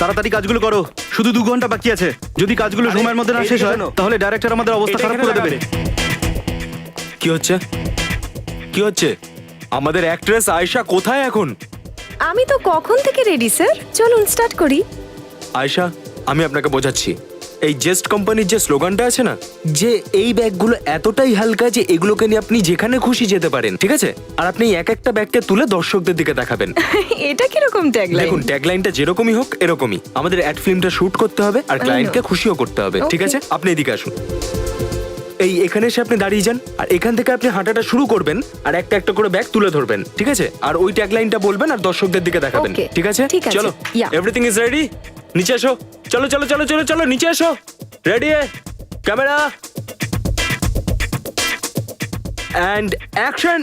তাড়াতাড়ি কাজগুলো করো, শুধু 2 ঘন্টা বাকি আছে। যদি কাজগুলো সময়ের মধ্যে না শেষ হয় তাহলে ডাইরেক্টর আমাদের অবস্থা খারাপ করে দেবে। কি হচ্ছে? কি হচ্ছে? আমাদের অ্যাক্ট্রেস আয়েশা কোথায় এখন? আমি তো কখন থেকে রেডি স্যার, চলুন স্টার্ট করি। আয়েশা, আমি আপনাকে বোঝাচ্ছি। এই জেস্ট কোম্পানির যে স্লোগানটা আছে না, যে এই ব্যাগগুলো এতটাই হালকা যে এগুলোকে নিয়ে আপনি যেখানে খুশি যেতে পারেন, ঠিক আছে? আর আপনি এক একটা ব্যাগকে তুলে দর্শকদের দিকে দেখাবেন। এটা কিরকম ট্যাগলাইন? দেখুন, ট্যাগলাইনটা যেরকমই হোক এরকমই। আমাদের অ্যাড ফিল্মটা শুট করতে হবে আর ক্লায়েন্টকে খুশিও করতে হবে, ঠিক আছে? আপনি এদিকে আসুন। এই এখানে এসে আপনি দাঁড়িয়ে যান, আর এখান থেকে আপনি হাঁটাটা শুরু করবেন আর একটা একটা করে ব্যাগ তুলে ধরবেন, ঠিক আছে? আর ওই ট্যাগলাইনটা বলবেন আর দর্শকদের দিকে দেখাবেন, Okay, ঠিক আছে? ঠিক আছে, চলো, yeah. Everything is ready. নিচে এসো, চলো চলো চলো চলো চলো নিচে এসো। Ready, camera and action.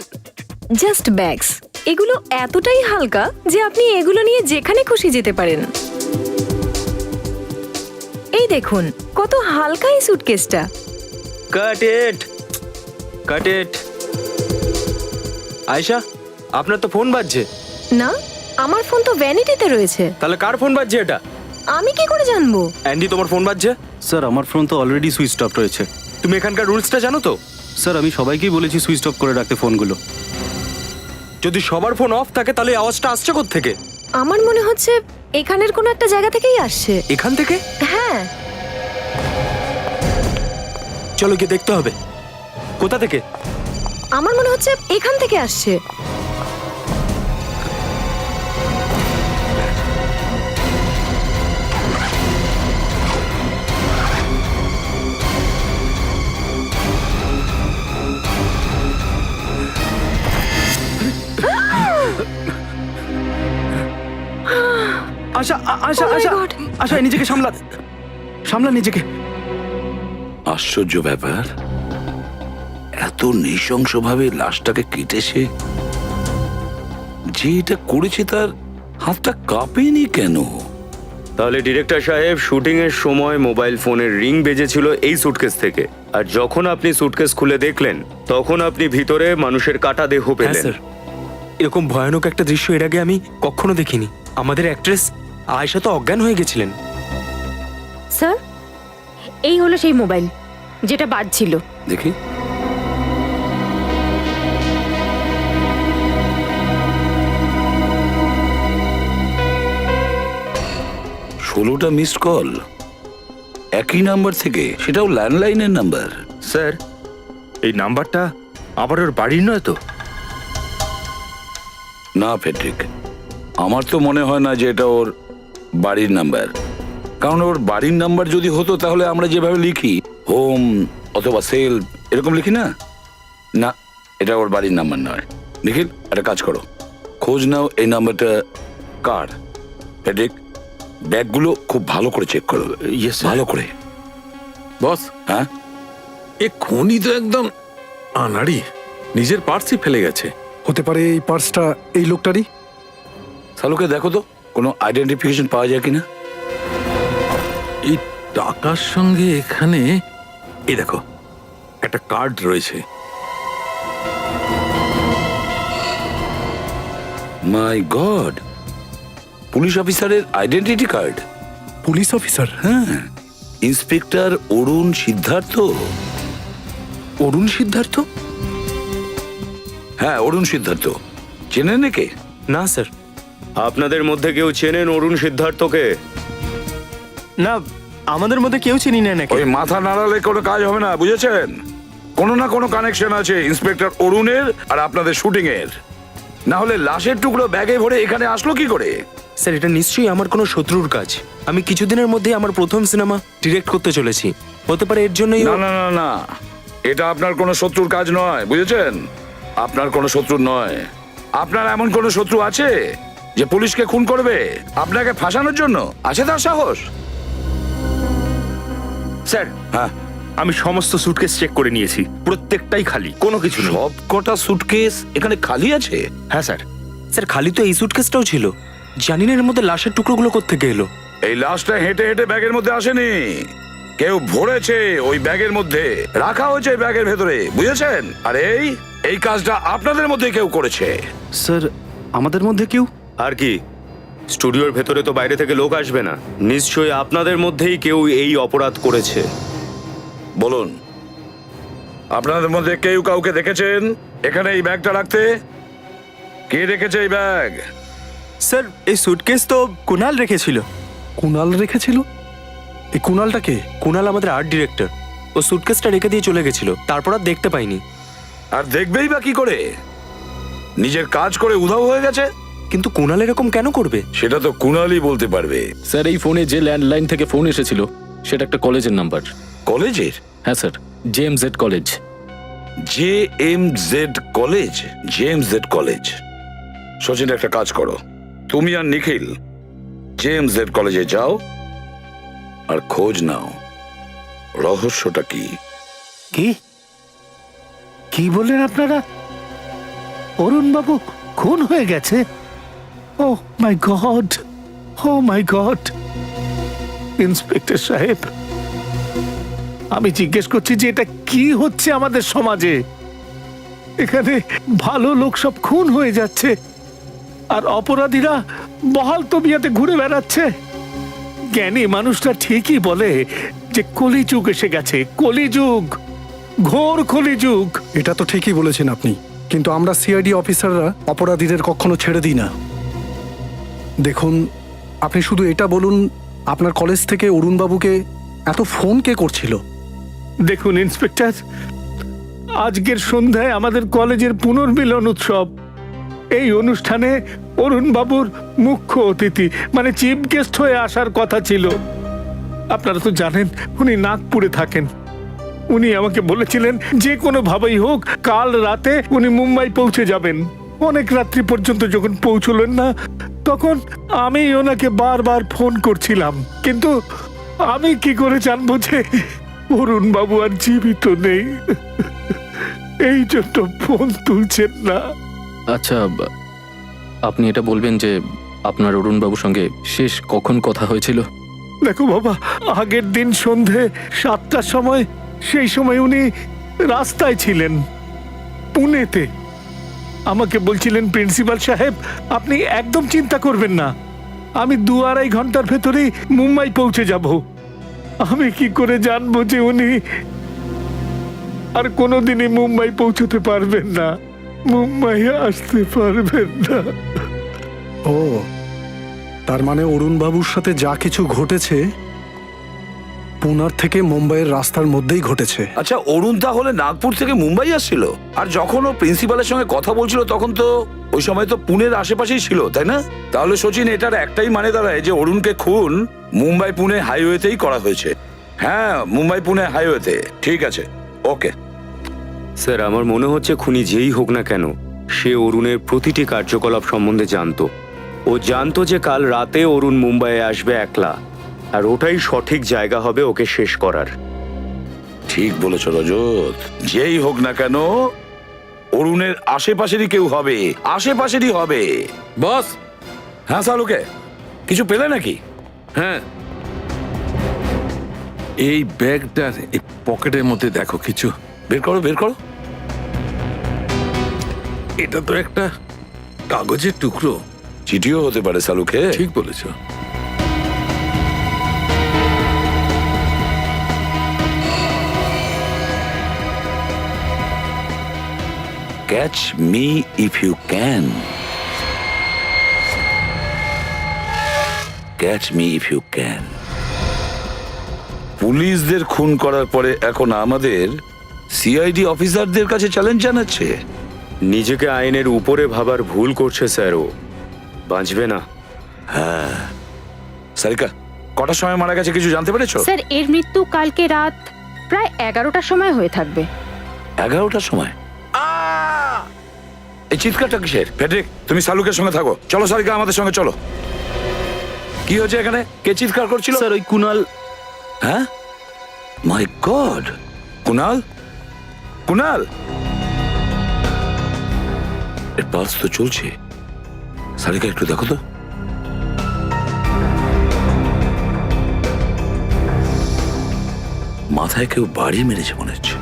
Just bags, এগুলো এতটাই হালকা যে আপনি এগুলো নিয়ে যেখানে খুশি যেতে পারেন। এই দেখুন কত হালকা এই সুটকেসটা। কাট ইট, কাট ইট। আয়েশা, আপনার তো ফোন বাজছে। না, আমার ফোন তো ভ্যানিটিতে রয়েছে। তাহলে কার ফোন বাজছে এটা? আমি কি করে জানবো? অ্যান্ডি, তোমার ফোন বাজছে? স্যার আমার ফোন তো অলরেডি সুইচ অফ রয়েছে। তুমি এখানকার রুলসটা জানো তো? স্যার আমি সবাইকেই বলেছি সুইচ অফ করে রাখতে ফোনগুলো। যদি সবার ফোন অফ থাকে তাহলে আওয়াজটা আসছে কোত্থেকে? আমার মনে হচ্ছে এখানের কোনো একটা জায়গা থেকেই আসছে। এখান থেকে? হ্যাঁ, চলো গিয়ে দেখতে হবে। কোথা থেকে? আমার মনে হচ্ছে এখান থেকে আসছে। আশা আশা Oh my আশা God! আশা, নিজেকে সামলা, সামলা নিজেকে। আশ্চর্য ব্যাপার, এত নৃশংসভাবে লাশটাকে কেটেছে। যে এটা করেছে তার হাতটা কাঁপেনি কেন? তাহলে ডিরেক্টর সাহেব, শুটিং এর সময় মোবাইল ফোনের রিং বেজেছিল এই সুটকেস থেকে, আর যখন আপনি সুটকেস খুলে দেখলেন তখন আপনি ভিতরে মানুষের কাটা দেহ হ্যাঁ পেলেন। স্যার, এরকম ভয়ানক একটা দৃশ্য এর আগে আমি কখনো দেখিনি। আমাদের অ্যাক্ট্রেস আয়েশা তো অজ্ঞান হয়ে গেছিলেন। স্যার, এই হলো সেই মোবাইল যেটা বাজছিল। দেখি। ষোলোটা মিসড কল একই নাম্বার থেকে, সেটাও ল্যান্ডলাইনের নাম্বার। স্যার, এই নাম্বারটা আবার ওর বাড়ির নয় তো? না ফেডরিক, আমার তো মনে হয় না যে এটা ওর বাড়ির নাম্বার। কারণ ওর বাড়ির নাম্বার যদি হতো তাহলে আমরা যেভাবে লিখি হোম অথবা সেল এরকম লিখি না। না, এটা ওর বাড়ির নাম্বার নয়। নিখিল, একটা কাজ করো, খোঁজ নাও এই নাম্বারটা কার। ফেডরিক, ব্যাগগুলো খুব ভালো করে চেক করো। Yes, sir. ভালো করে। বস, হ্যাঁ, এ খুনি তো একদম আনাড়ি, নিজের পার্সই ফেলে গেছে। হতে পারে এই পার্সটা এই লোকটারই। সালুকে দেখো তো কোনো আইডেন্টিফিকেশন পাওয়া যায় কিনা। এই টাকার সঙ্গে এখানে এই দেখো একটা কার্ড রয়েছে। মাই গড, পুলিশ অফিসারের আইডেন্টিটি কার্ড। Police officer? হ্যাঁ, ইন্সপেক্টর অরুণ সিদ্ধার্থ। অরুণ সিদ্ধার্থ? হ্যাঁ, অরুণ সিদ্ধার্থ। চেনেন নাকি? না স্যার। আপনাদের মধ্যে কেউ চেনেন অরুণ সিদ্ধার্থকে? না, আমাদের মধ্যে কেউ চিনি না নাকি। ওই মাথা নাড়ালে কোনো কাজ হবে না, বুঝেছেন? কোনো না কোনো কানেকশন আছে ইন্সপেক্টর অরুণের আর আপনাদের শুটিং এর। না হলে লাশের টুকরো ব্যাগে ভরে এখানে আসলো কি করে? স্যার, এটা নিশ্চয়ই আমার কোনো শত্রুর কাজ। আমি কিছুদিনের মধ্যে আমার প্রথম সিনেমা ডিরেক্ট করতে চলেছি। হতে পারে এর জন্যই না না না না, এটা আপনার কোনো শত্রুর কাজ নয়, বুঝেছেন? আপনার কোনো শত্রু নয়। আপনার এমন কোনো শত্রু আছে যে পুলিশকে খুন করবে আপনাকে ফাঁসানোর জন্য? আছে তার সাহস? স্যার, হ্যাঁ, আমি সমস্ত সুটকেস চেক করে নিয়েছি, প্রত্যেকটাই খালি, কোনো কিছু নেই। সব কটা সুটকেস এখানে খালি আছে? হ্যাঁ স্যার। স্যার, খালি তো এই সুটকেসটাও ছিল। জানি না এর মধ্যে লাশের টুকরোগুলো কোত্থেকে এলো। এই লাশটা হেঁটে হেঁটে ব্যাগের মধ্যে আসেনি, কেউ ভরেছে ওই ব্যাগের মধ্যে, রাখা হয়েছে এই ব্যাগের ভেতরে, বুঝেছেন? আর এই কাজটা আপনাদের মধ্যে কেউ করেছে। স্যার আমাদের মধ্যে কেউ? আর কি? স্টুডিওর ভেতরে তো বাইরে থেকে লোক আসবে না, নিশ্চয়ই আপনাদের মধ্যেই কেউ এই অপরাধ করেছে। বলুন, আপনাদের মধ্যে কেউ কাউকে দেখেছেন এখানে এই ব্যাগটা রাখতে? কে রেখেছে এই ব্যাগ? স্যার এই সুটকেস তো কুনাল রেখেছিল। কুনাল রেখেছিল? এই কুনালটা কে? কুনাল আমাদের আর্ট ডিরেক্টর। ও সুটকেসটা রেখে দিয়ে চলে গেছিল, তারপর আর দেখতে পাইনি। আর দেখবেই বা কি করে? নিজের কাজ করে উধাও হয়ে গেছে। কিন্তু কুনাল এরকম কেন করবে? সেটা তো কুনালই বলতে পারবে। স্যার এই ফোনে যে ল্যান্ডলাইন থেকে ফোন এসেছিল সেটা একটা কলেজের নাম্বার। কলেজের? হ্যাঁ sir, JMZ college. JMZ college? JMZ college. Sachin, একটা কাজ করো, তুমি আর নিখিল জেএমজেড কলেজে যাও আর খোঁজ নাও রহস্যটা কি। কি কি বললেন আপনারা? অরুণ বাবু খুন হয়ে গেছে? ও মাই গড, ও মাই গড। ইন্সপেক্টর সাহেব, আমি জিজ্ঞেস করছি যে এটা কি হচ্ছে আমাদের সমাজে? এখানে ভালো লোক সব খুন হয়ে যাচ্ছে আর অপরাধীরা বহাল তবিয়াতে ঘুরে বেড়াচ্ছে। জ্ঞানী মানুষটা ঠিকই বলে যে কলিযুগ এসে গেছে, কলিযুগ, ঘোর কলিযুগ। এটা তো ঠিকই বলেছেন আপনি, কিন্তু আমরা সিআইডি অফিসাররা অপরাধীদের কখনো ছেড়ে দিই না। দেখুন, আপনি শুধু এটা বলুন, আপনার কলেজ থেকে অরুণবাবুকে এত ফোন কে করছিল? দেখুন ইন্সপেক্টর, আজকের সন্ধ্যায় আমাদের কলেজের পুনর্মিলন উৎসব। এই অনুষ্ঠানে অরুণ বাবুর মুখ্য অতিথি মানে চিফ গেস্ট হয়ে আসার কথা ছিল। আপনারা তো জানেন উনি নাগপুরে থাকেন। উনি আমাকে বলেছিলেন যে কোনো ভাবেই হোক কাল রাতে উনি মুম্বাই পৌঁছে যাবেন। অনেক রাত্রি পর্যন্ত যখন পৌঁছলেন না, তখন আমি ওনাকে বারবার ফোন করছিলাম, কিন্তু আমি কি করে জানবো যে অরুণ বাবু আর জীবিত নেই? এই জন্য ফোন তুলছেন না। আচ্ছা, আপনি এটা বলবেন যে আপনার অরুণবাবুর সঙ্গে শেষ কখন কথা হয়েছিল? দেখো বাবা, আগের দিন সন্ধে 7টার সময়, সেই সময় উনি রাস্তায় ছিলেন পুনেতে। আমাকে বলছিলেন প্রিন্সিপাল সাহেব আপনি একদম চিন্তা করবেন না, আমি 2-2.5 ঘন্টার ভেতরেই মুম্বাই পৌঁছে যাব। আমি কি করে জানবো যে উনি আর কোনোদিনই মুম্বাই পৌঁছতে পারবেন না, মুম্বাই আসতে পারবেন না। ও, তার মানে অরুণবাবুর সাথে যা কিছু ঘটেছে পুনার থেকে মুম্বাইয়ের রাস্তার মধ্যেই ঘটেছে। আচ্ছা, অরুণ তাহলে নাগপুর থেকে মুম্বাই আসছিল, আর যখন ও প্রিন্সিপালের সঙ্গে কথা বলছিল তখন তো ওই সময় তো পুনের আশেপাশেই ছিল, তাই না? তাহলে সচিন, এটার একটাই মানে দাঁড়ায় যে অরুণকে খুন মুম্বাই পুনে হাইওয়েতেই করা হয়েছে। হ্যাঁ, মুম্বাই পুনে হাইওয়েতে। ঠিক আছে, ওকে। স্যার, আমার মনে হচ্ছে খুনি যেই হোক না কেন, সে অরুণের প্রতিটি কার্যকলাপ সম্বন্ধে জানতো। ও জানতো যে কাল রাতে অরুণ মুম্বাইয়ে আসবে একলা, আর ওটাই সঠিক জায়গা হবে ওকে শেষ করার। ঠিক বলেছ রজত, যেই হোক না কেন অরুণের আশেপাশেরই কেউ হবে, আশেপাশেরই হবে। বস। হ্যাঁ সালুকে, কিছু পেলে নাকি? হ্যাঁ, এই ব্যাগটার এই পকেটের মধ্যে দেখো কিছু। বের করো, বের করো। এটা তো একটা কাগজের টুকরো। চিঠিও হতে পারে সালুকে। ঠিক বলেছো। Catch me if you can, catch me if you can. পুলিশদের খুন করার পরে এখন আমাদের সিআইডি অফিসারদের কাছে চ্যালেঞ্জ জানাচ্ছে। নিজেকে আইনের উপরে ভাবার ভুল করছে স্যার, ও বাঁচবে না। হ্যাঁ, সারিকা, কটার সময় মারা গেছে কিছু জানতে পেরেছো? স্যার এর মৃত্যু কালকে রাত প্রায় 11টার সময় হয়ে থাকবে। 11টার সময়? এই চিৎকারটা কিসের? ফেডরিক, তুমি সালুকের সঙ্গে থাকো। চলো সারিকা, আমাদের সঙ্গে চলো। কি হয়েছে এখানে? কে চিৎকার করছিল? স্যার ওই কুনাল। হ্যাঁ, মাই গড, কুনাল, কুনাল, এর পালস তো চলছে। সারিকা একটু দেখো তো। মাথায় কেউ বাড়ি মেরেছে মনে হচ্ছে।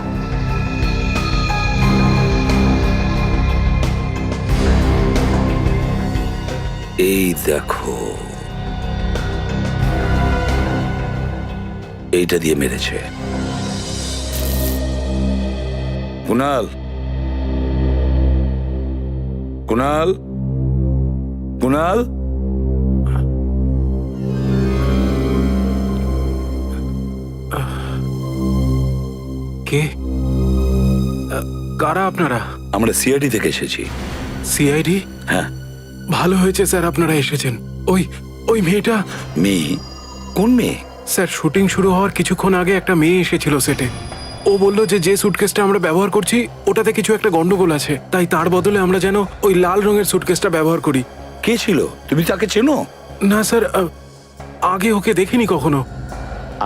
এই দেখো, এইটা দিয়ে মেরেছে। কুনাল, কুনাল, কুনাল, কে? কারা আপনারা? আমরা সিআইডি থেকে এসেছি। সিআইডি? হ্যাঁ। ভালো হয়েছে স্যার আপনারা এসেছেন। ওই ওই মেয়েটা। মেয়ে? কোন মেয়ে? স্যার শুটিং শুরু হওয়ার কিছুক্ষণ আগে একটা মেয়ে এসেছিল সেটে। ও বললো যে সুটকেসটা আমরা ব্যবহার করছি ওটাতে কিছু একটা গন্ডগোল আছে, তাই তার বদলে আমরা যেন ওই লাল রঙের সুটকেসটা ব্যবহার করি। কে ছিল? তুমি তাকে চেনো? না স্যার, আগে ওকে দেখিনি কখনো।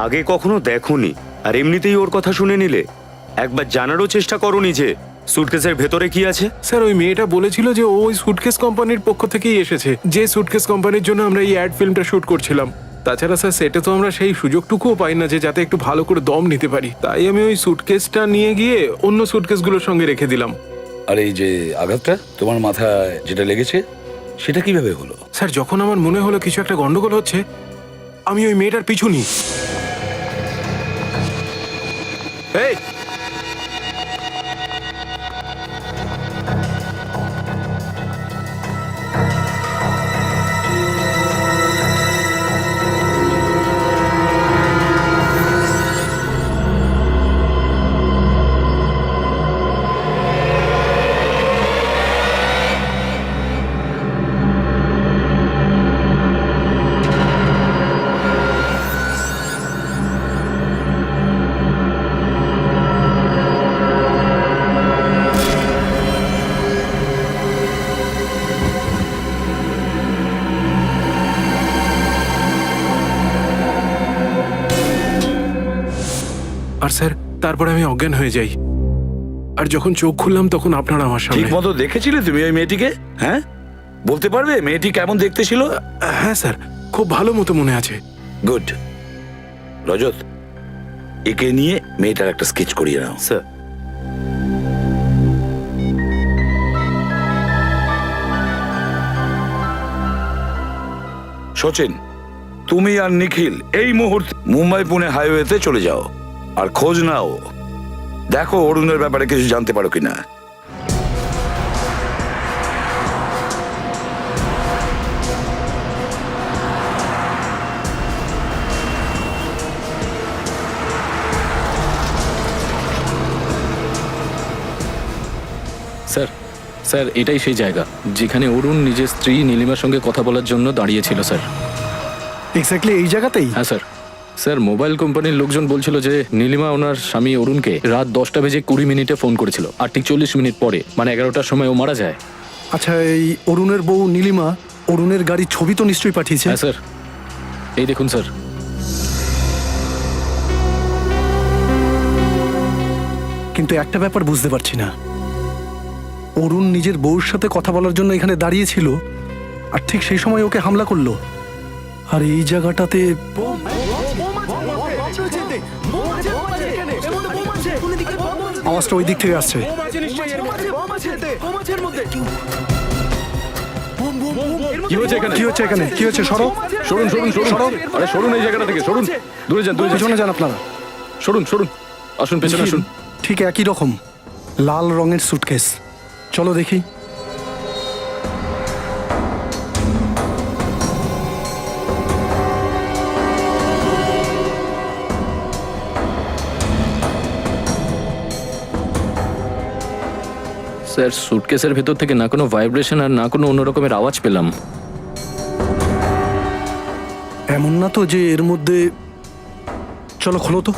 আগে কখনো দেখোনি আর এমনিতেই ওর কথা শুনে নিলে? একবার জানারও চেষ্টা করোনি যে সুটকেসের ভেতরে কি আছে? স্যার ওই মেয়েটা বলেছিল যে ও ওই সুটকেস কোম্পানির পক্ষ থেকেই এসেছে, যে সুটকেস কোম্পানির জন্য আমরা এই অ্যাড ফিল্মটা শুট করছিলাম। তাছাড়া স্যার সেটা তো আমরা সেই সুযোগটুকুও পাই না যে যাতে একটু ভালো করে দম নিতে পারি, তাই আমি ওই সুটকেসটা নিয়ে গিয়ে অন্য সুটকেসগুলোর সঙ্গে রেখে দিলাম। আর এই যে আঘাতটা তোমার মাথায় যেটা লেগেছে সেটা কিভাবে হলো? স্যার যখন আমার মনে হলো কিছু একটা গন্ডগোল হচ্ছে, আমি ওই মেয়েটার পিছু নিই। এই আর স্যার তারপরে আমি অজ্ঞান হয়ে যাই, আর যখন চোখ খুললাম তখন আপনারা আমার ঠিক সামনে। মতো দেখেছিলে তুমি ওই মেয়েটিকে? হ্যাঁ, বলতে পারবে মেয়েটি কেমন দেখতে ছিল? হ্যাঁ স্যার, খুব ভালো মতো মনে আছে। গুড। রজত, একে নিয়ে মেয়েটার একটা স্কেচ করিয়ে নাও। স্যার, সচিন, তুমি আর নিখিল এই মুহূর্তে মুম্বাই পুনে হাইওয়েতে চলে যাও আর খোঁজ নাও, দেখো অরুণের ব্যাপারে কিছু জানতে পারো কিনা। স্যার, স্যার এটাই সেই জায়গা যেখানে অরুণ নিজের স্ত্রী নীলিমার সঙ্গে কথা বলার জন্য দাঁড়িয়েছিল স্যার। এক্স্যাক্টলি এই জায়গাতেই? হ্যাঁ স্যার। স্যার মোবাইল কোম্পানির লোকজন বলছিল যে নীলিমা ওনার স্বামী অরুণকে রাত 10:20 ফোন করেছিল, আর ঠিক 40 মিনিট পরে মানে 11টার সময় ও মারা যায়। আচ্ছা, এই অরুণের বউ নীলিমা অরুণের গাড়ির ছবি তো নিশ্চয়ই পাঠিয়েছে? হ্যাঁ স্যার, এই দেখুন স্যার। কিন্তু একটা ব্যাপার বুঝতে পারছি না, অরুণ নিজের বউর সাথে কথা বলার জন্য এখানে দাঁড়িয়েছিল আর ঠিক সেই সময় ওকে হামলা করলো, আর এই জায়গাটাতে আওয়াজটা ওই দিক থেকে আসছে। কি হয়েছে এখানে? কি হচ্ছে এখানে? কি হচ্ছে? সরো, সরুন সরুন সরুন সরুন। আরে সরুন এই জায়গাটা থেকে, সরুন, দূরে যান দূরে পেছনে যান আপনারা। সরুন সরুন, আসুন পেছনে আসুন। ঠিক একই রকম লাল রঙের সুটকেস, চলো দেখি। স্যার সুটকেসের ভেতর থেকে না কোনো ভাইব্রেশন আর না কোনো অন্য রকমের আওয়াজ পেলাম। এমন না তো যে এর মধ্যে, চলো খোলো তো।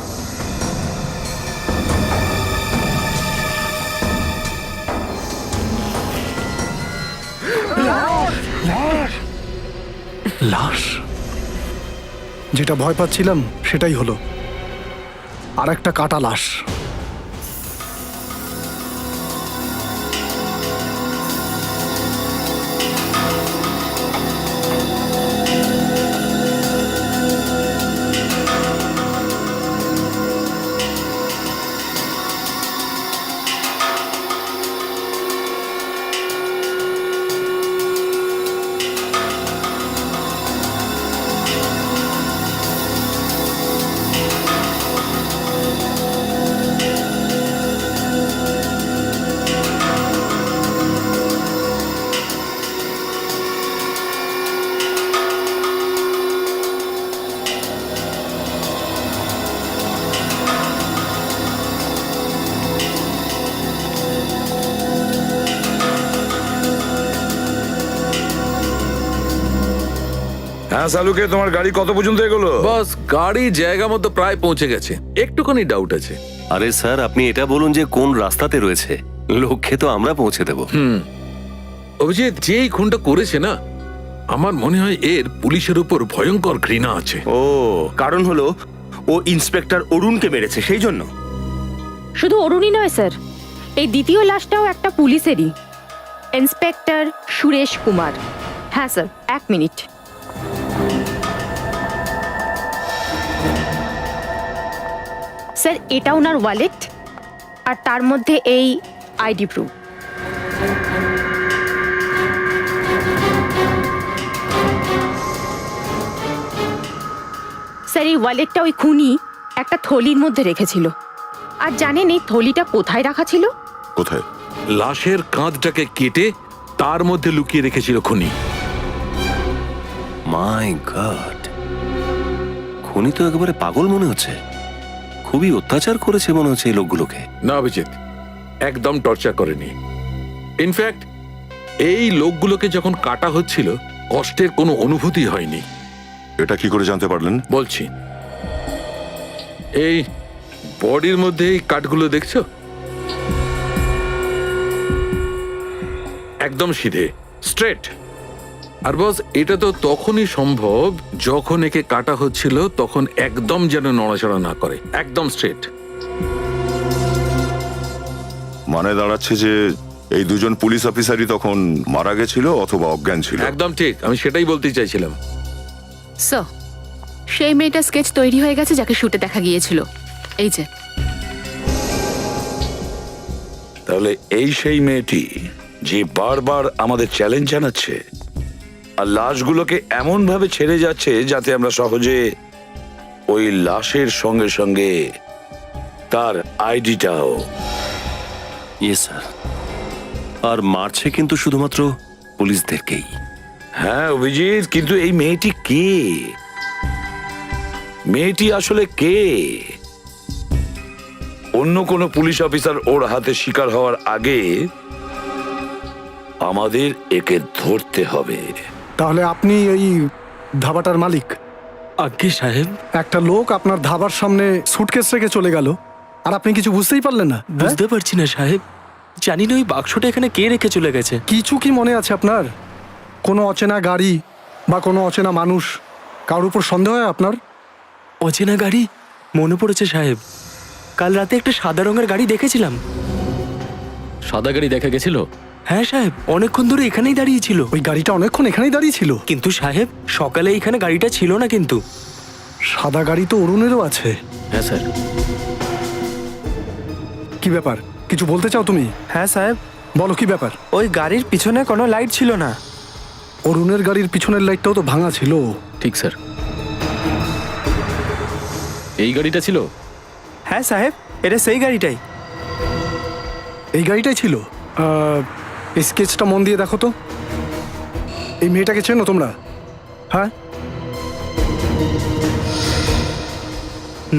লাশ? যেটা ভয় পাচ্ছিলাম সেটাই হলো, আর একটা কাটা লাশ। হ্যাঁ সালুকে, তোমার গাড়ি কত পর্যন্ত এগোলো? বস, গাড়ি জায়গা মতো প্রায় পৌঁছে গেছে, একটুখানি ডাউট আছে। আরে স্যার, আপনি এটা বলুন যে কোন রাস্তাতে রয়েছে, লক্ষ্যে তো আমরা পৌঁছে দেব। অভিজিৎ, যেই খুনটা করেছে না, আমার মনে হয় এর পুলিশের উপর ভয়ঙ্কর ঘৃণা আছে। ও, কারণ হলো ও ইন্সপেক্টর অরুণকে মেরেছে, সেই জন্য। শুধু অরুণই নয় স্যার, এই দ্বিতীয় লাশটাও একটা পুলিশেরই, ইন্সপেক্টর সুরেশ কুমার। হ্যাঁ স্যার, 1 মিনিট। স্যার, এটা ওনার ওয়ালেট, আর তার মধ্যে এই আইডি প্রুফ। স্যার, এই ওয়ালেটটা ওই খুনি একটা থলির মধ্যে রেখেছিল। আর জানেন এই থলিটা কোথায় রাখা ছিল? কোথায়? লাশের কাঁধটাকে কেটে তার মধ্যে লুকিয়ে রেখেছিল খুনি। মাই গড, খুনি তো একেবারে পাগল মনে হচ্ছে। খুবই অত্যাচার করেছে মনে হচ্ছে এই লোকগুলোকে। না অভিজিৎ, একদম টর্চার করেনি। ইনফ্যাক্ট এই লোকগুলোকে যখন কাটা হচ্ছিল কষ্টের কোনো অনুভূতি হয়নি। এটা কি করে জানতে পারলেন? বলছি, এই বডির মধ্যে এই কাটগুলো দেখছো, একদম সিধে, স্ট্রেট। আর বস, এটা তো তখনই সম্ভব যখন একে কাটা হচ্ছিল তখন একদম যেন নড়াচড়া না করে, একদম স্ট্রেট। মানে দাঁড়াচ্ছে যে এই দুজন পুলিশ অফিসারই তখন মারা গেছিল অথবা অজ্ঞান ছিল। একদম ঠিক, আমি সেটাই বলতে চাইছিলাম। স্যার, সেই মেয়েটার স্কেচ তৈরি হয়ে গেছে যাকে শুটে দেখা গিয়েছিল, এই যে। তাহলে এই সেই মেয়েটি যে বারবার আমাদের চ্যালেঞ্জ জানাচ্ছে আর লাশগুলোকে এমন ভাবে ছেড়ে যাচ্ছে যাতে আমরা সহজে ওই লাশের সঙ্গে সঙ্গে তার আইডিটাও। ইয়ে স্যার, আর মারছে কিন্তু শুধুমাত্র পুলিশদেরকেই। হ্যাঁ অভিজিৎ, কিন্তু এই মেয়েটি কে? মেয়েটি আসলে কে? অন্য কোনো পুলিশ অফিসার ওর হাতে শিকার হওয়ার আগে আমাদের একে ধরতে হবে। তাহলে আপনি এই ধাবাটার মালিক? আজ্ঞে সাহেব। একটা লোক আপনার ধাবার সামনে সুটকেস রেখে চলে গেল আর আপনি কিছু বুঝতেই পারলেন না? বুঝতে পারছি না সাহেব, জানি না ওই বাক্সটা এখানে কে রেখে চলে গেছে। কিছু কি মনে আছে আপনার? কোনো অচেনা গাড়ি বা কোনো অচেনা মানুষ, কারোর উপর সন্দেহ হয় আপনার? অচেনা গাড়ি? মনে পড়েছে সাহেব, কাল রাতে একটা সাদা রঙের গাড়ি দেখেছিলাম। সাদা গাড়ি দেখা গেছিল? হ্যাঁ সাহেব, অনেকক্ষণ ধরে এখানেই দাঁড়িয়ে ছিল। ওই গাড়িটা অনেকক্ষণ এখানেই দাঁড়িয়ে ছিল? কিন্তু সাহেব, সকালে এখানে গাড়িটা ছিল না। কিন্তু সাদা গাড়ি তো অরুণেরও আছে। হ্যাঁ স্যার। কি ব্যাপার, কিছু বলতে চাও তুমি? হ্যাঁ সাহেব। বলো কি ব্যাপার? ওই গাড়ির পিছনে কোনো লাইট ছিল না। অরুণের গাড়ির পিছনের লাইটটাও তো ভাঙা ছিল। ঠিক স্যার। এই গাড়িটা ছিল? হ্যাঁ সাহেব, এটা সেই গাড়িটাই। এই গাড়িটাই ছিল? এই স্কেচটা মন দিয়ে দেখো তো। এই মেয়েটাকে চেনো তোমরা? হ্যাঁ?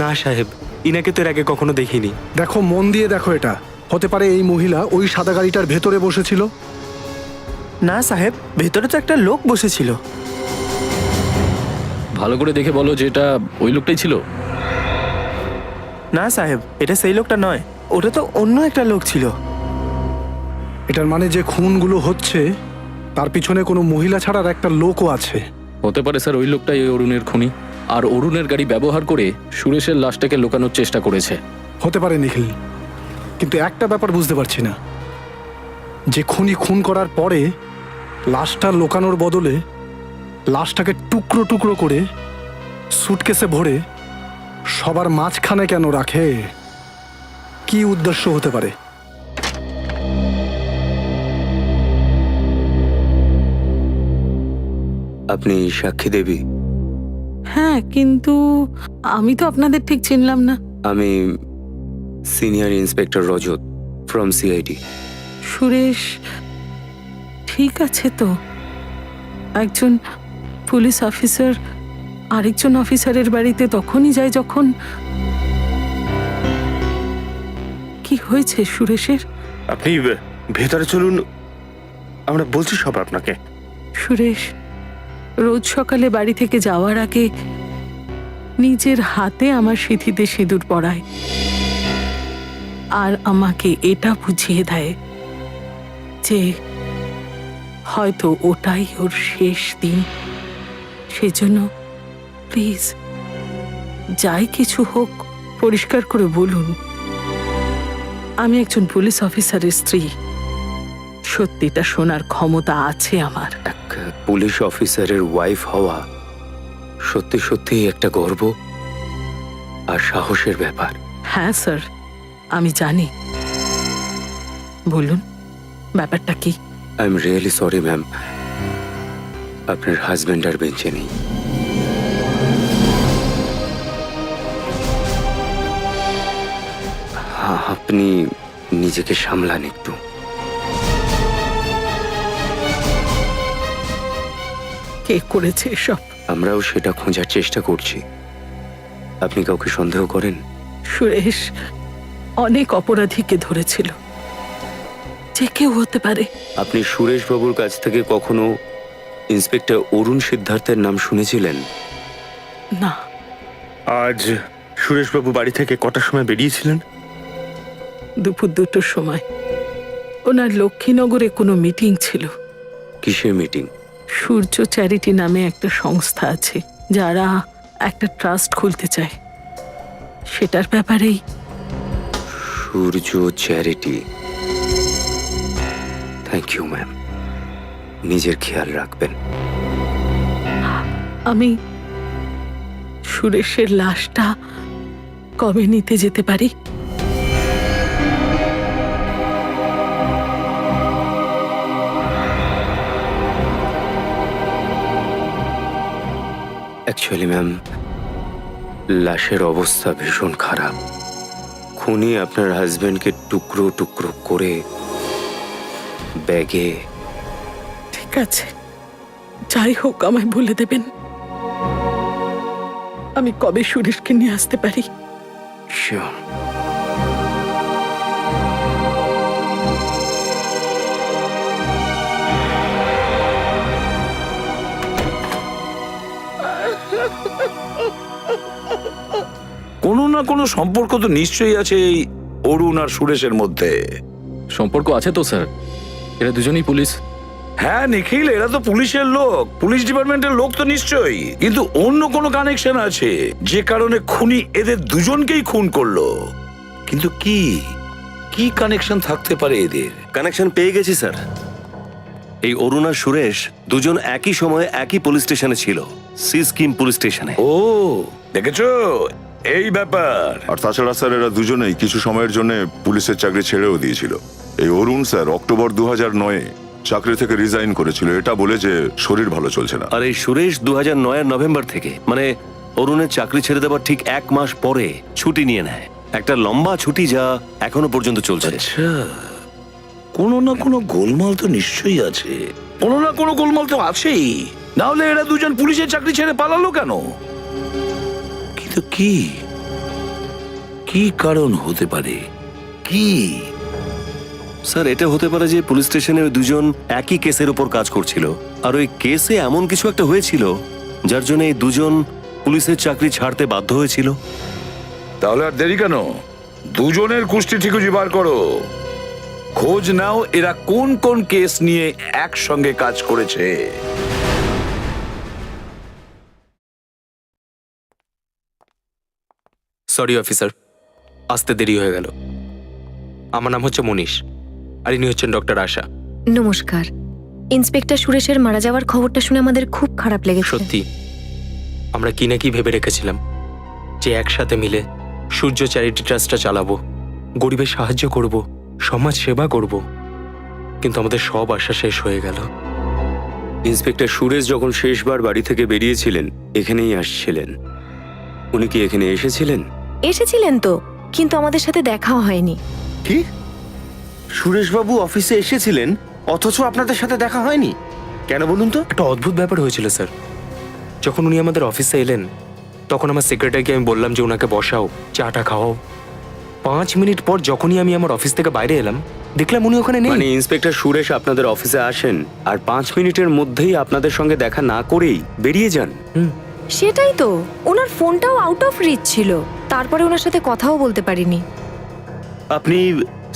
না সাহেব, ইনাকে তো এর আগে কখনো দেখিনি। দেখো, মন দিয়ে দেখো, এটা হতে পারে এই মহিলা ওই সাদা গাড়িটার ভেতরে বসেছিল। না সাহেব, ভেতরে তো একটা লোক বসেছিল। ভালো করে দেখে বলো যে এটা ওই লোকটাই ছিল। না সাহেব, এটা সেই লোকটা নয়, ওটা তো অন্য একটা লোক ছিল। এটার মানে যে খুনগুলো হচ্ছে তার পিছনে কোনো মহিলা ছাড়ার একটা লোকও আছে। হতে পারে স্যার ওই লোকটাই ওই অরুণের খুনি, আর অরুণের গাড়ি ব্যবহার করে সুরেশের লাশটাকে লুকানোর চেষ্টা করেছে। হতে পারে নিখিল, কিন্তু একটা ব্যাপার বুঝতে পারছি না, যে খুনি খুন করার পরে লাশটা লুকানোর বদলে লাশটাকে টুকরো টুকরো করে সুটকেসে ভরে সবার মাঝখানে কেন রাখে? কি উদ্দেশ্য হতে পারে? আপনি সাক্ষী দেবী? হ্যাঁ, কিন্তু আমি তো আপনাদের ঠিক চিনলাম না। আমি senior inspector Rajat from CID. Suresh ঠিক আছে তো? একজন পুলিশ অফিসার আরেকজন অফিসারের বাড়িতে তখনই যায় যখন... কি হয়েছে সুরেশের? আপনি ভেতরে চলুন, আমরা বলছি সব আপনাকে। সুরেশ, রোজ সকালে বাড়ি থেকে যাওয়ার আগে নিজের হাতে আমার সিঁথিতে সিঁদুর পরায় আর আমাকে এটা বুঝিয়ে দেয় যে হয়তো ওটাই ওর শেষ দিন। সেজন্য প্লিজ যাই কিছু হোক পরিষ্কার করে বলুন। আমি একজন পুলিশ অফিসারের স্ত্রী, সত্যিটা শোনার ক্ষমতা আছে আমার। এক পুলিশ অফিসারের ওয়াইফ হওয়া সত্যি সত্যি একটা গর্ব আর সাহসের ব্যাপার। হ্যাঁ স্যার, আমি জানি। বলুন ব্যাপারটা কি? I am really sorry ma'am, আপনার হাজবেন্ড আর বেঁচে নেই। আপনি নিজেকে সামলান একটু। কে করেছে এসব? আমরাও সেটা খোঁজার চেষ্টা করছি। আপনি কাউকে সন্দেহ করেন? সুরেশ অনেক অপরাধীকে ধরেছিল, যে কেউ হতে পারে। আপনি সুরেশ বাবুর কাছ থেকে কখনো ইন্সপেক্টর অরুণ সিদ্ধার্থের নাম শুনেছিলেন? না। আজ সুরেশবাবু বাড়ি থেকে কটার সময় বেরিয়েছিলেন? দুপুর 2টোর সময়। ওনার লক্ষ্মীনগরে কোনো মিটিং ছিল। কিসের মিটিং? সূর্য চ্যারিটি নামে একটা সংস্থা আছে, যারা একটা ট্রাস্ট খুলতে চায়, সেটার ব্যাপারেই। সূর্য চ্যারিটি। থ্যাংক ইউ ম্যাম, নিজের খেয়াল রাখবেন। আমি সুরেশের লাশটা কবে নিতে যেতে পারি? অ্যাকচুয়ালি ম্যাম, লাশের অবস্থা ভীষণ খারাপ। খুনি আপনার হাজবেন্ডকে টুকরো টুকরো করে ব্যাগে। ঠিক আছে, যাই হোক আমায় বলে দেবেন আমি কবে সুরেশকে নিয়ে আসতে পারি। শিওর। কোনো না কোনো সম্পর্ক তো নিশ্চয়ই আছে এই অরুণ আর সুরেশের মধ্যে। সম্পর্ক আছে তো স্যার, এরা দুজনেই পুলিশ। হ্যাঁ নিখিল, এরা তো পুলিশের লোক, পুলিশ ডিপার্টমেন্টের লোক তো নিশ্চয়ই, কিন্তু অন্য কোনো কানেকশন আছে যে কারণে খুনি এদের দুজনকেই খুন করলো। কিন্তু কি কি কানেকশন থাকতে পারে এদের? কানেকশন পেয়ে গেছি স্যার। এই অরুণ আর সুরেশ দুজন একই সময়ে একই পুলিশ স্টেশনে ছিল, সি স্কিম পুলিশ স্টেশনে। ও দেখেছো, এই ব্যাপার। আর তাছাড়া স্যার এরা দুজনেই কিছু সময়ের জন্য পুলিশের চাকরি ছেড়েও দিয়েছিল। এই অরুণ স্যার অক্টোবর 2009-এ চাকরি থেকে রিজাইন করেছিল, এটা বলে যে শরীর ভালো চলছে না। আর এই সুরেশ 2009-এর নভেম্বর থেকে, মানে অরুণের চাকরি ছেড়ে দেওয়ার ঠিক 1 মাস পরে ছুটি নিয়ে নেয়। একটা লম্বা ছুটি যা এখনো পর্যন্ত চলছে। আচ্ছা, কোনো না কোনো গোলমাল তো নিশ্চয়ই আছে, কোনো না কোনো গোলমাল তো আছেই, না হলে এরা দুজন পুলিশের চাকরি ছেড়ে পালালো কেন? কিন্তু কি কি কারণ হতে পারে? কি স্যার, এটা হতে পারে যে পুলিশ স্টেশনে ওই দুজন একই কেসের উপর কাজ করছিল, আর ওই কেসে এমন কিছু একটা হয়েছিল যার জন্য এই দুজন পুলিশের চাকরি ছাড়তে বাধ্য হয়েছিল। তাহলে আর দেরি কেন? দুজনের কুষ্টি ঠিকুজি বার করো, খোঁজ নাও এরা কোন কোন কেস নিয়ে একসঙ্গে কাজ করেছে। সরি অফিসার, আসতে দেরি হয়ে গেল। আমার নাম হচ্ছে মনীষ, আর ইনি হচ্ছেন ডক্টর আশা। নমস্কার। ইন্সপেক্টর সুরেশের মারা যাওয়ার খবরটা শুনে আমাদের খুব খারাপ লেগেছে। সত্যি আমরা কি না কি ভেবে রেখেছিলাম যে একসাথে মিলে সূর্য চ্যারিটি ট্রাস্টটা চালাবো, গরিবের সাহায্য করব, সমাজ সেবা করব, কিন্তু আমাদের সব আশা শেষ হয়ে গেল। ইন্সপেক্টর সুরেশ যখন শেষবার বাড়ি থেকে বেরিয়েছিলেন এখানেই আসছিলেন। উনি কি এখানে এসেছিলেন? এসেছিলেন তো, কিন্তু আমাদের সাথে দেখাও হয়নি। কি? সুরেশবাবু অফিসে এসেছিলেন অথচ আপনাদের সাথে দেখা হয়নি? কেন বলুন তো? একটা অদ্ভুত ব্যাপার হয়েছিল স্যার। যখন উনি আমাদের অফিসে এলেন তখন আমার সেক্রেটারিকে আমি বললাম যে ওনাকে বসাও, চাটা খাওয়াও। 5 মিনিট পর যখনই আমি আমার অফিস থেকে বাইরে এলাম দেখলাম উনি ওখানে নেই। মানে ইন্সপেক্টর সুরেশ আপনাদের অফিসে আসেন আর 5 মিনিটের মধ্যেই আপনাদের সঙ্গে দেখা না করেই বেরিয়ে যান। সেটাই তো, ওনার ফোনটাও আউট অফ রিচ ছিল, তারপরে ওনার সাথে কথাও বলতে পারিনি। আপনি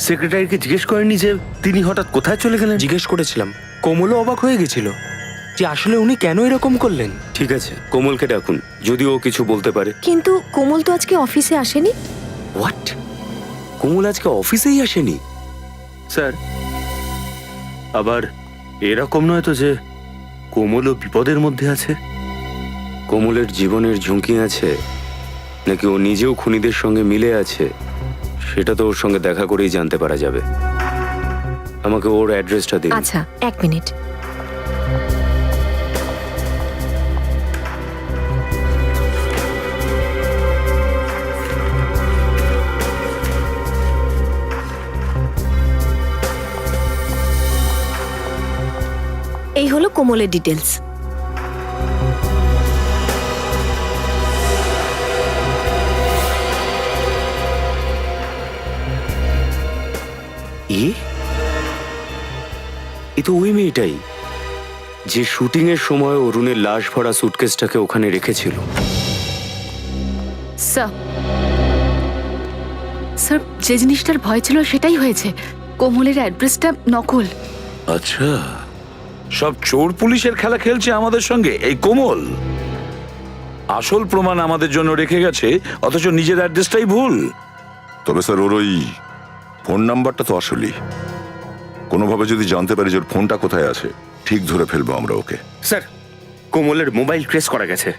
সেক্রেটারিকে জিজ্ঞেস করেননি যে তিনি হঠাৎ কোথায় চলে গেলেন? জিজ্ঞেস করেছিলাম, কোমলও অবাক হয়ে গেছিল যে আসলে উনি কেন এরকম করলেন। ঠিক আছে, কোমলকে ডাকুন, যদি ও কিছু বলতে পারে। কিন্তু কোমল তো আজকে অফিসে আসেনি। হোয়াট? কোমল আজকে অফিসেই আসেনি? স্যার, আবার এরকম নয় তো যে কোমলও বিপদের মধ্যে আছে? কোমলের জীবনের ঝুঁকি আছে নাকি ও নিজেও খুনিদের সঙ্গে মিলে আছে সেটা তো ওর সঙ্গে দেখা করেই জানতে পারা যাবে। আমাকে ওর অ্যাড্রেসটা দিন। আচ্ছা, 1 মিনিট। এই হলো কোমলের ডিটেলস। এ তো ওই মেয়েটাই যে শুটিং এর সময় অরুণের লাশ ভরা সুটকেসটাকে ওখানে রেখেছিল। স্যার, স্যার, যে জিনিসটার ভয় ছিল সেটাই হয়েছে। কোমলের অ্যাড্রেসটা নকল। আচ্ছা, সব চোর পুলিশের খেলা খেলছে আমাদের সঙ্গে এই কোমল। আসল প্রমাণ আমাদের জন্য রেখে গেছে, অথচ নিজের অ্যাড্রেসটাই ভুল। তবে স্যার ওর ওই ফোন নাম্বারটা তো আসলেই কোনোভাবে যদি জানতে পারি যে ওর ফোনটা কোথায় আছে, ঠিক ধরে ফেলবো আমরা ওকে। স্যার, কোমলের মোবাইল ট্রেস করা গেছে।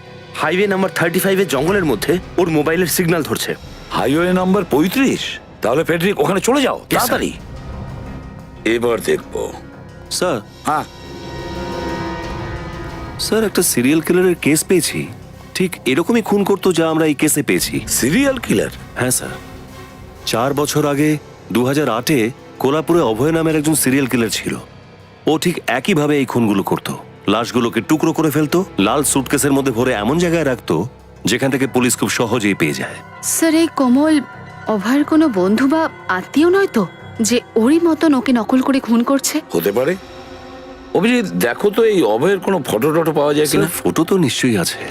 হাইওয়ে নাম্বার 35 এর জঙ্গলের মধ্যে ওর মোবাইলের সিগন্যাল ধরছে। Highway number 35? তাহলে ফেডরিক ওখানে চলে যাও তাড়াতাড়ি। এবার দেখবো। স্যার, হ্যাঁ স্যার, একটা সিরিয়াল কিলারের কেস পেয়েছি। ঠিক এরকমই খুন করতো যা আমরা এই কেসে পেয়েছি। Serial killer? হ্যাঁ স্যার, 4 বছর আগে 2008-এ কোলাপুরে অভয় নামের একজন সিরিয়াল কিলার ছিল। ও ঠিক একইভাবে এই খুনগুলো করত। লাশগুলোকে টুকরো করে ফেলতো, লাল সুটকেসের মধ্যে ভরে এমন জায়গায় রাখতো যেখান থেকে পুলিশ খুব সহজেই পেয়ে যায়। স্যার, এই কোমল অভয়ের কোনো বন্ধু বা আত্মীয় নয় তো, যে ওরই মতন ওকে নকল করে খুন করছে? হতে পারে। অভিজিৎ, দেখো তো এই অভয়ের কোনো ফটো টটো পাওয়া যায় কিনা। ফটো তো নিশ্চয়ই আছে।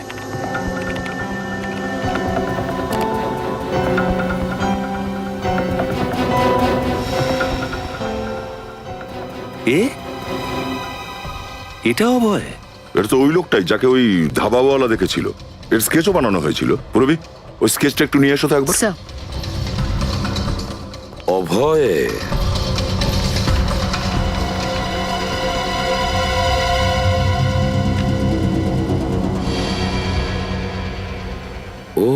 এটা অভয়? এটা তো ওই লোকটাই যাকে ওই ধাবাওয়ালা দেখেছিল। এর স্কেচও বানানো হয়েছিল। পুরবি, ওই স্কেচটা একটু নিয়ে এসো তো একবার। স্যার, অভয়? ও,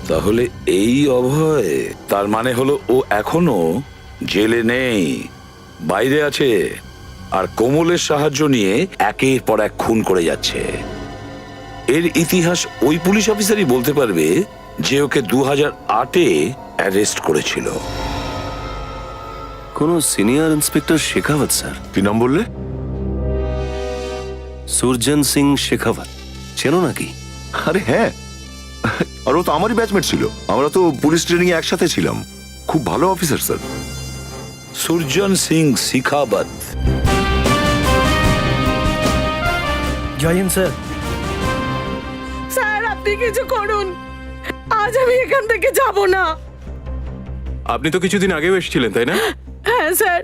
তাহলে এই অভয়। তার মানে হলো ও এখনো জেলে নেই, বাইরে আছে, আর কোমলের সাহায্য নিয়ে একের পর এক খুন করে যাচ্ছে। এর ইতিহাস ওই পুলিশ অফিসারই বলতে পারবে যে ওকে 2008-এ অ্যারেস্ট করেছিল। কোন সিনিয়র ইন্সপেক্টর শেখাওয়াত স্যার। কি নাম বললে? সুরজন সিং শেখাওয়াত, চেনো নাকি? আরে হ্যাঁ, আর ও তো আমারই ব্যাচমেট ছিল। আমরা তো পুলিশ ট্রেনিং এ একসাথে ছিলাম। খুব ভালো অফিসার স্যার। সুরজন সিং শেখাওয়াত। জয় হিন্দ স্যার। স্যার, আপনি কিছু করুন, আজ আমি এখান থেকে যাব না। আপনি তো কিছুদিন আগেও এসেছিলেন, তাই না? হ্যাঁ স্যার।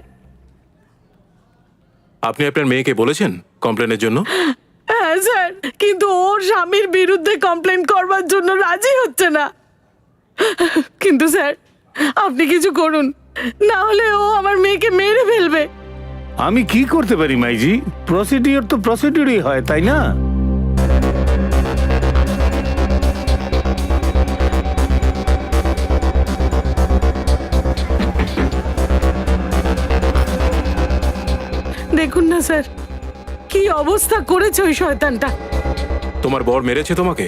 আপনি আপনার মেয়েকে বলেছেন কমপ্লেনের জন্য? হ্যাঁ স্যার, কিন্তু ওর স্বামীর বিরুদ্ধে কমপ্লেন করবার জন্য রাজি হচ্ছে না। কিন্তু স্যার, আপনি কিছু করুন, না হলে ও আমার মেয়েকে মেরে ফেলবে। আমি কি করতে পারি মাইজি? প্রসিডিওর তো প্রসিডিওরই হয়, তাই না? দেখুন না স্যার, কি অবস্থা করেছে ওই শয়তানটা। তোমার বর মেরেছে তোমাকে?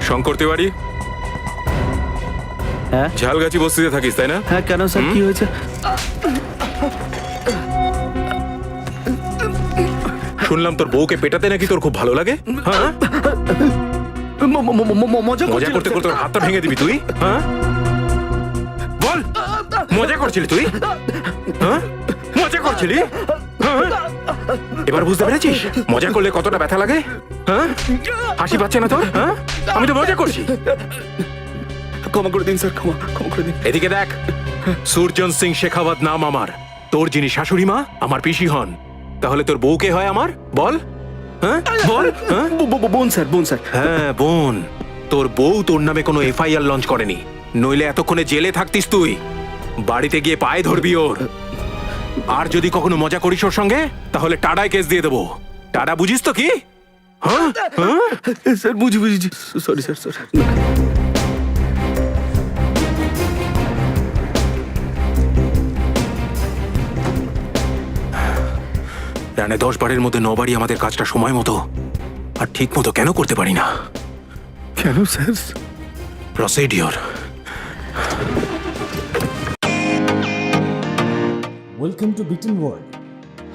শঙ্কর তিওয়ারি? হ্যাঁ? ঝালগাছি বস্তিতে থাকিস, তাই না? হ্যাঁ, কেন স্যার, কি হয়েছে? শুনলাম তোর বউকে পেটাতে নাকি তোর খুব ভালো লাগে। হ্যাঁ, মজা মজা করতে করতে তোর হাতটা ভেঙে দিবি তুই। হ্যাঁ, বল, মজা করছিলি তুই? হ্যাঁ, মজা করছিলি? হ্যাঁ? এবার বুঝতে পেরেছিস মজা করলে কতটা ব্যথা লাগে? হ্যাঁ, হাসি পাচ্ছে না তোর? হ্যাঁ, আমি তো মজা করছি। ক্ষমা করে দিন স্যার, ক্ষমা করে দিন। এদিকে দেখ, সুরজন সিং শেখাওয়াত নাম আমার। তোর যিনি শাশুড়ি মা আমার পিসি হন, তাহলে তোর বউ কে হয় আমার? বল। হ্যাঁ, বল। হ্যাঁ, বোন স্যার। হ্যাঁ, বোন। তোর বউ তোর নামে কোনো এফআইআর লঞ্চ করেনি, নইলে এতক্ষণে জেলে থাকতিস তুই। বাড়িতে গিয়ে পায়ে ধরবি ওর। আর যদি কখনো মজা করিস ওর সঙ্গে, তাহলে টাডায় কেস দিয়ে দেবো। টাডা বুঝিস তো কি? হ্যাঁ, হ্যাঁ, স্যার বুঝি। Sorry sir. রানে 10 বারের মধ্যে 9 বারই আমাদের কাজটা সময় মতো আর ঠিক মতো কেন করতে পারি না? কেন sir? Procedure. Welcome to Bitten world.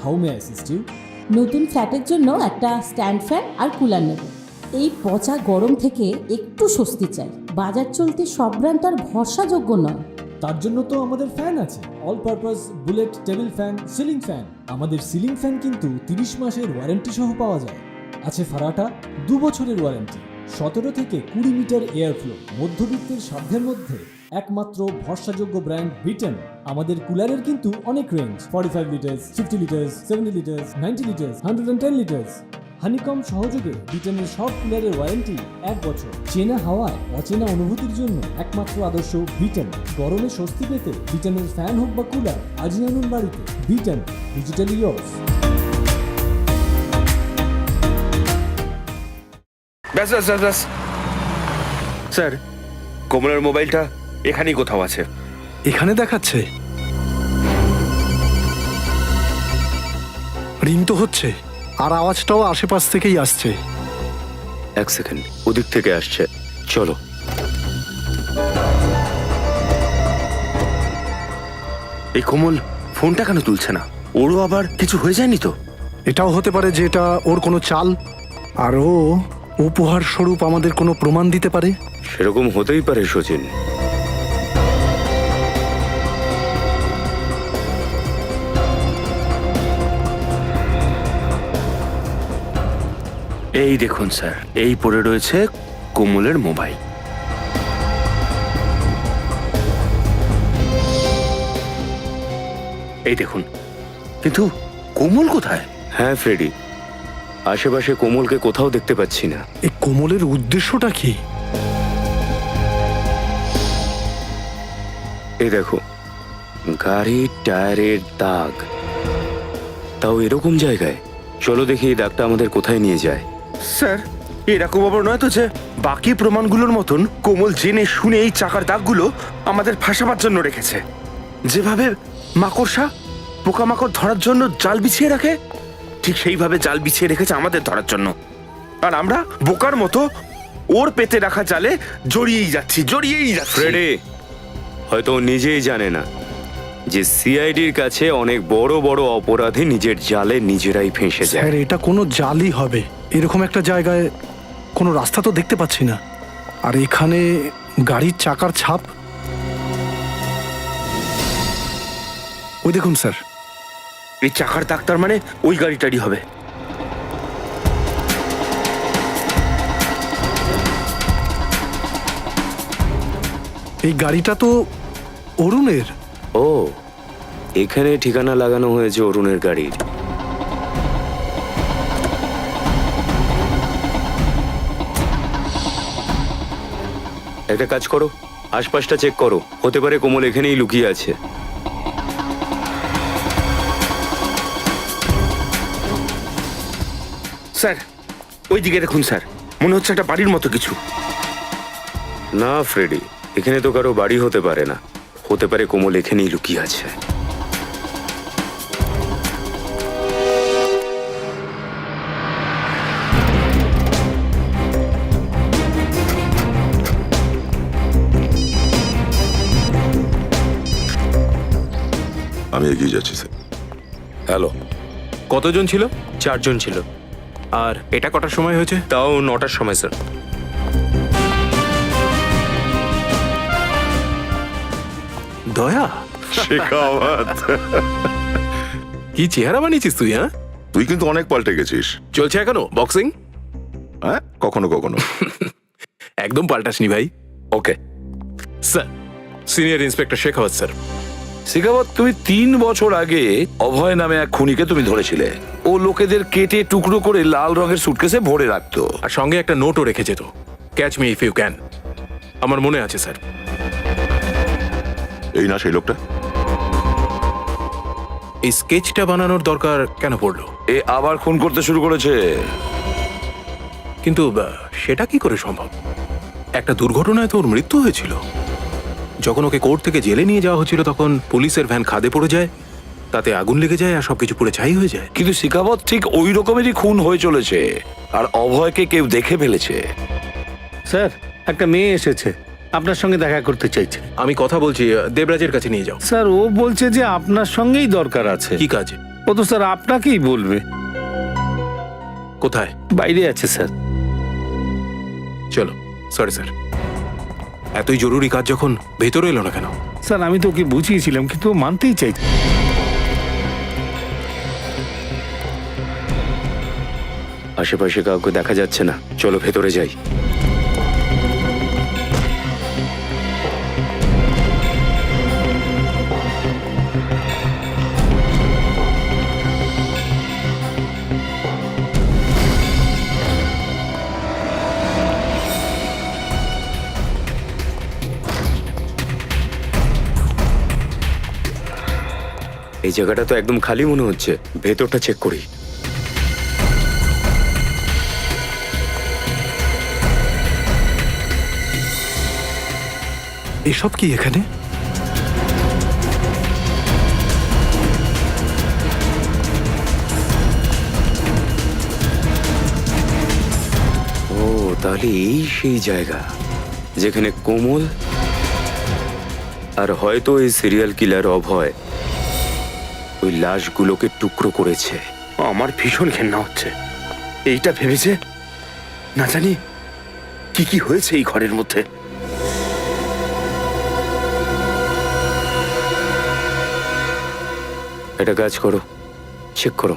How may I assist you? নতুন ফ্ল্যাটের জন্য একটা স্ট্যান্ড ফ্যান আর কুলার নেব। এই পচা গরম থেকে একটু স্বস্তি চাই। বাজার চলতে সব ব্র্যান্ড তো আর ভরসাযোগ্য নয়। তার জন্য তো আমাদের ফ্যান আছে, all purpose bullet table fan, ceiling fan. আমাদের সিলিং ফ্যান কিন্তু 30 মাসের ওয়ারেন্টি সহ পাওয়া যায়। আছে ফারাটা 2 বছরের ওয়ারেন্টি, 17 থেকে 20 মিটার এয়ার ফ্লো। মধ্যবিত্তের সাধ্যের মধ্যে একমাত্র ভরসাযোগ্য ব্র্যান্ড বিটেন। আমাদের কুলারের কিন্তু অনেক range, 45 litres, 50 litres, 70 litres, 90 litres, 110 litres. Honeycomb সহযোগে বিটেনের সব কুলারের ওয়ারেন্টি 1 বছর। চেনা হাওয়ায় অচেনা অনুভূতির জন্য একমাত্র আদর্শ বিটেন। গরমে স্বস্তি পেতে বিটেনের ফ্যান হোক বা কুলার, আজই আনুন বাড়িতে। Beaten, digitally yours. ব্যাস। স্যার, কোমলের মোবাইলটা এখানেই কোথাও আছে। এখানে দেখাচ্ছে রিং তো হচ্ছে, আর আওয়াজটাও আশেপাশ থেকেই আসছে। 1 সেকেন্ড, ওদিক থেকে আসছে। চলো। এই কোমল ফোনটা কেন তুলছে না? ওরও আবার কিছু হয়ে যায়নি তো? এটাও হতে পারে যে এটা ওর কোনো চাল, আর ও উপহার স্বরূপ আমাদের কোনো প্রমাণ দিতে পারে। সেরকম হতেই পারে সচিন। এই দেখুন স্যার, এই পড়ে রয়েছে কোমলের মোবাইল। এই দেখুন, কিন্তু কোমল কোথায়? হ্যাঁ ফ্রেডি, আশেপাশে কোমলকে কোথাও দেখতে পাচ্ছি না। এই কোমলের উদ্দেশ্যটা কি? এই দেখো, গাড়ির টায়ারের দাগ, তাও এরকম জায়গায়। চলো দেখি এই দাগটা আমাদের কোথায় নিয়ে যায়। স্যার, এরকম আবার নয় তো যে বাকি প্রমাণগুলোর মতন কোমল জেনে শুনে এই চাকার দাগগুলো আমাদের ফাঁসাবার জন্য রেখেছে। যেভাবে মাকড়সা পোকামাকড় ধরার জন্য জাল বিছিয়ে রাখে, ঠিক সেইভাবে জাল বিছিয়ে রেখেছে আমাদের ধরার জন্য। আর আমরা বোকার মতো ওর পেতে রাখা জালে জড়িয়েই যাচ্ছি। ফ্রেডি হয়তো ও নিজেই জানে না যে সিআইডির কাছে অনেক বড় বড় অপরাধী নিজের জালে নিজেরাই ফেঁসে যায়। স্যার, এটা কোনো জালই হবে। এরকম একটা জায়গায় কোনো রাস্তা তো দেখতে পাচ্ছি না। আর এখানে গাড়ির চাকার ছাপ। ওই দেখুন স্যার, এই চাকার দাগ, তার মানে ওই গাড়িটারই হবে। এই গাড়িটা তো অরুণের। ও, এখানে ঠিকানা লাগানো হয়েছে অরুণের গাড়ির। একটা কাজ করো, আশপাশটা চেক করো, হতে পারে কোমল এখানেই লুকিয়ে আছে। স্যার, ওই দিকে দেখুন স্যার, মনে হচ্ছে একটা বাড়ির মতো কিছু। না ফ্রেডি, এখানে তো কারো বাড়ি হতে পারে না, হতে পারে কোমল এখানেই লুকিয়ে আছে। আমি এগিয়ে যাচ্ছি স্যার। হ্যালো, কতজন ছিল? 4 জন ছিল। আর এটা কটার সময় হয়েছে? তাও 9টার সময় স্যার। দয়া, শেখাওয়াত, কি চেহারা বানিয়েছিস তুই, হ্যাঁ? তুই কিন্তু অনেক পাল্টে গেছিস। চলছে এখনো বক্সিং? হ্যাঁ, কখনো কখনো। একদম পাল্টাসনি ভাই। Okay sir, senior inspector Shekhawat sir. Shekhawat, তুমি 3 বছর আগে অভয় নামে এক খুনিকে তুমি ধরেছিলে। ও লোকেদের কেটে টুকরো করে লাল রঙের সুটকেসে ভরে রাখতো। আর সঙ্গে একটা নোটও রেখে যেত, catch me if you can. আমার মনে আছে স্যার। এই না সেই লোকটা? এই স্কেচটা বানানোর দরকার কেন পড়লো? এ আবার খুন করতে শুরু করেছে। কিন্তু সেটা কি করে সম্ভব? একটা দুর্ঘটনায় তো ওর মৃত্যু হয়েছিল। যখন ওকে কোর্ট থেকে জেলে নিয়ে যাওয়া হচ্ছিল তখন পুলিশের ভ্যান খাদে পড়ে যায়, তাতে আগুন লেগে যায় আর সবকিছু পুড়ে ছাই হয়ে যায়। কিন্তু শিখাবত ঠিক ওই রকমেরই খুন হয়ে চলেছে, আর অভয়কে কেউ দেখে ফেলেছে। স্যার, একটা মেয়ে এসেছে, আপনার সঙ্গে দেখা করতে চাইছে। আমি কথা বলছি, দেবরাজের কাছে নিয়ে যাও। স্যার, ও বলছে যে আপনার সঙ্গেই দরকার আছে। কি কাজ? ও তো স্যার আপনাকেই বলবে। কোথায়? বাইরে আছে স্যার। চলো। সরি স্যার, এতই জরুরি কাজ যখন ভেতরে এলো না কেন? স্যার, আমি তো ওকে বুঝিয়েছিলাম কিন্তু ও মানতেই চাইছে। আশেপাশে কাউকে দেখা যাচ্ছে না, চলো ভেতরে যাই। এই জায়গাটা তো একদম খালি মনে হচ্ছে, ভেতরটা চেক করি। এসব কি এখানে? ও, তাহলে এই সেই জায়গা যেখানে কোমল আর হয়তো এই সিরিয়াল কিলার অভয় ওই লাশগুলোকে টুকরো করেছে। আমার ভীষণ ঘেন্না হচ্ছে এইটা ভেবেছে, না জানি কি কি হয়েছে এই ঘরের মধ্যে। এটা কাজ করো, চেক করো,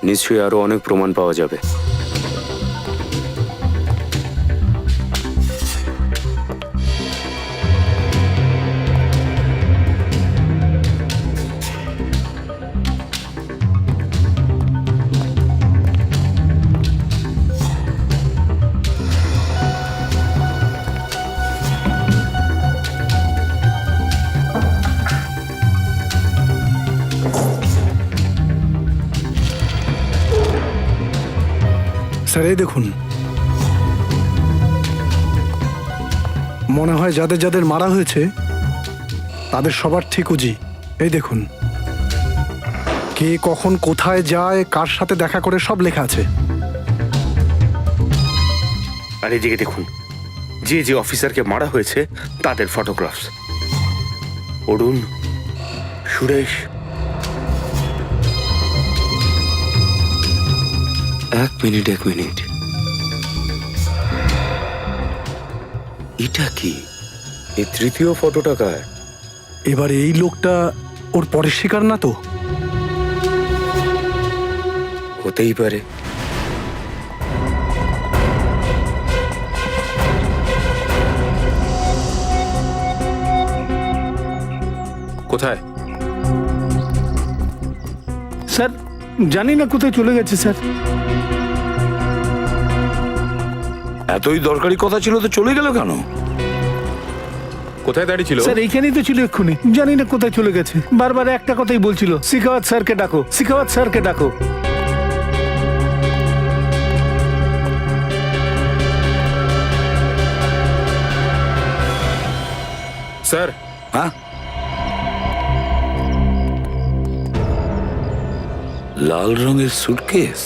নিশ্চয়ই আরো অনেক প্রমাণ পাওয়া যাবে। স্যার, এই দেখুন, মনে হয় যাদের যাদের মারা হয়েছে তাদের সবার ঠিকুজি। এই দেখুন, কে কখন কোথায় যায়, কার সাথে দেখা করে সব লেখা আছে। আর এদিকে দেখুন, যে যে অফিসারকে মারা হয়েছে তাদের ফটোগ্রাফস। অরুণ, সুরেশ। এক মিনিট এটা কি? এই তৃতীয় ফটোটা কার? এবার এই লোকটা ওর পরের শিকার না তো? হতেই পারে। কোথায়? স্যার, জানি না কোথায় চলে গেছে স্যার। এতই দরকারি কথা ছিল তো চলে গেল কেন? কোথায় দাঁড়িয়ে ছিল? স্যার, এইখানেই তো ছিল এক্ষুনি। জানি না কোথায় চলে গেছে, বারবার একটা কথাই বলছিল, শিখাওয়াত স্যারকে ডাকো, শিখাওয়াত স্যারকে ডাকো। স্যার। হ্যাঁ, লাল রঙের সুটকেস।